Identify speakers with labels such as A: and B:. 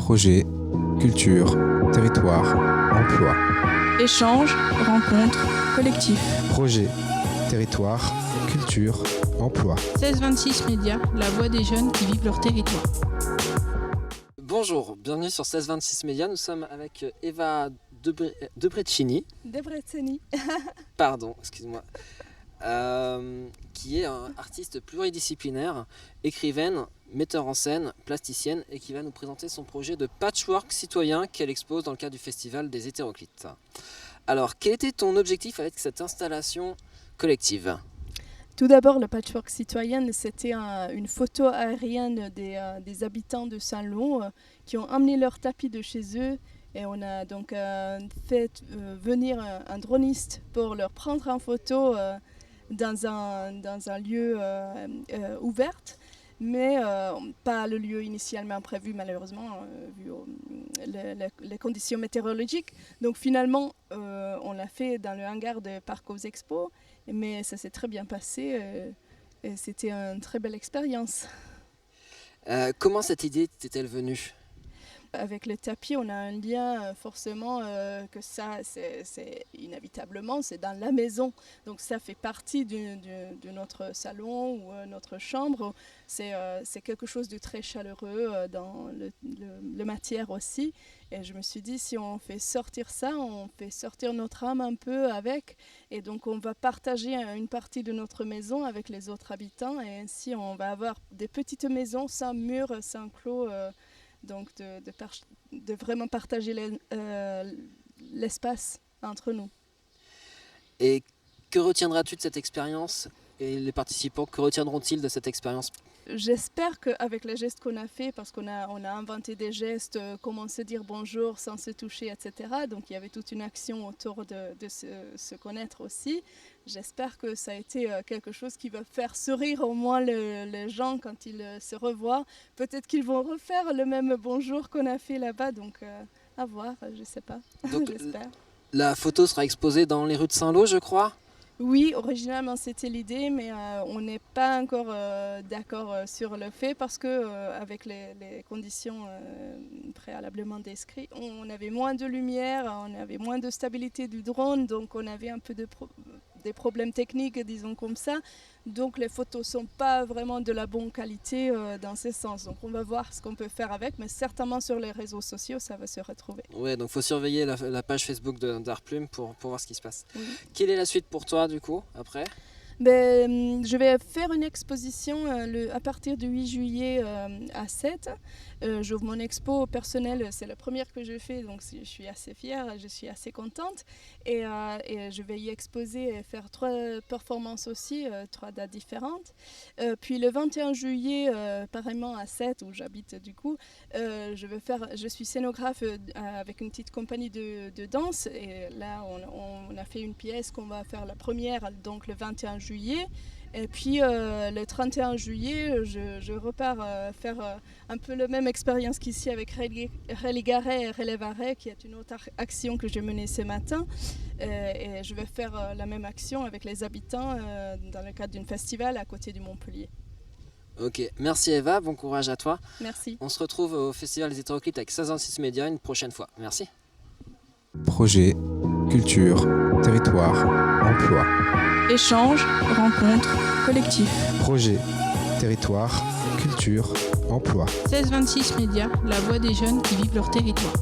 A: Projet, culture, territoire, emploi.
B: Échanges, rencontres, collectifs.
A: Projet, territoire, culture, emploi.
B: 1626 Médias, la voix des jeunes qui vivent leur territoire.
C: Bonjour, bienvenue sur 1626 Médias. Nous sommes avec Eva Debreceni. Pardon, excuse-moi. Qui est un artiste pluridisciplinaire, écrivaine, metteur en scène, plasticienne et qui va nous présenter son projet de patchwork citoyen qu'elle expose dans le cadre du festival des hétéroclites. Alors, quel était ton objectif avec cette installation collective ?
D: Tout d'abord, le patchwork citoyen, c'était une photo aérienne des habitants de Saint-Lô qui ont amené leur tapis de chez eux. Et on a donc fait venir un droniste pour leur prendre en photo dans un lieu ouvert, mais pas le lieu initialement prévu malheureusement, vu les conditions météorologiques. Donc finalement, on l'a fait dans le hangar de Parc aux Expos, mais ça s'est très bien passé et c'était une très belle expérience.
C: Comment cette idée t'est-elle venue ?
D: Avec le tapis, on a un lien forcément que ça, c'est inévitablement, c'est dans la maison. Donc ça fait partie de notre salon ou notre chambre. C'est quelque chose de très chaleureux dans le matière aussi. Et je me suis dit, si on fait sortir ça, on fait sortir notre âme un peu avec. Et donc on va partager une partie de notre maison avec les autres habitants. Et ainsi, on va avoir des petites maisons sans murs, sans clos. Donc de vraiment partager l'espace entre nous.
C: Et que retiendras-tu de cette expérience ? Et les participants, que retiendront-ils de cette expérience ?
D: J'espère qu'avec les gestes qu'on a fait, parce qu'on a inventé des gestes, comment se dire bonjour sans se toucher, etc. Donc il y avait toute une action autour de se connaître aussi. J'espère que ça a été quelque chose qui va faire sourire au moins les gens quand ils se revoient. Peut-être qu'ils vont refaire le même bonjour qu'on a fait là-bas, donc à voir, je ne sais pas.
C: Donc,
D: j'espère.
C: La photo sera exposée dans les rues de Saint-Lô, je crois ?
D: Oui, originalement c'était l'idée, mais on n'est pas encore d'accord sur le fait parce que avec les conditions préalablement décrites, on avait moins de lumière, on avait moins de stabilité du drone, donc on avait un peu des problèmes techniques, disons comme ça. Donc les photos ne sont pas vraiment de la bonne qualité dans ce sens. Donc on va voir ce qu'on peut faire avec, mais certainement sur les réseaux sociaux, ça va se retrouver.
C: Ouais, donc il faut surveiller la page Facebook d'Artplume pour voir ce qui se passe.
D: Oui.
C: Quelle est la suite pour toi, du coup, après ?
D: Je vais faire une exposition à partir du 8 juillet à 7. J'ouvre mon expo personnelle, c'est la première que je fais, donc je suis assez fière, je suis assez contente. Et je vais y exposer et faire 3 performances aussi, 3 dates différentes. Puis le 21 juillet, pareillement à 7, où j'habite du coup, je suis scénographe avec une petite compagnie de danse. Et là, on a fait une pièce qu'on va faire la première, donc le 21 juillet. Et puis le 31 juillet, je repars faire un peu la même expérience qu'ici avec Religaret et Relevare, qui est une autre action que j'ai menée ce matin. Et je vais faire la même action avec les habitants dans le cadre d'un festival à côté du Montpellier.
C: Ok, merci Eva, bon courage à toi.
D: Merci.
C: On se retrouve au Festival des hétéroclites avec 1626 Médias une prochaine fois. Merci.
A: Projet, culture, territoire, emploi.
B: Échanges, rencontres, collectifs.
A: Projet, territoire, culture, emploi.
B: 1626 Médias, la voix des jeunes qui vivent leur territoire.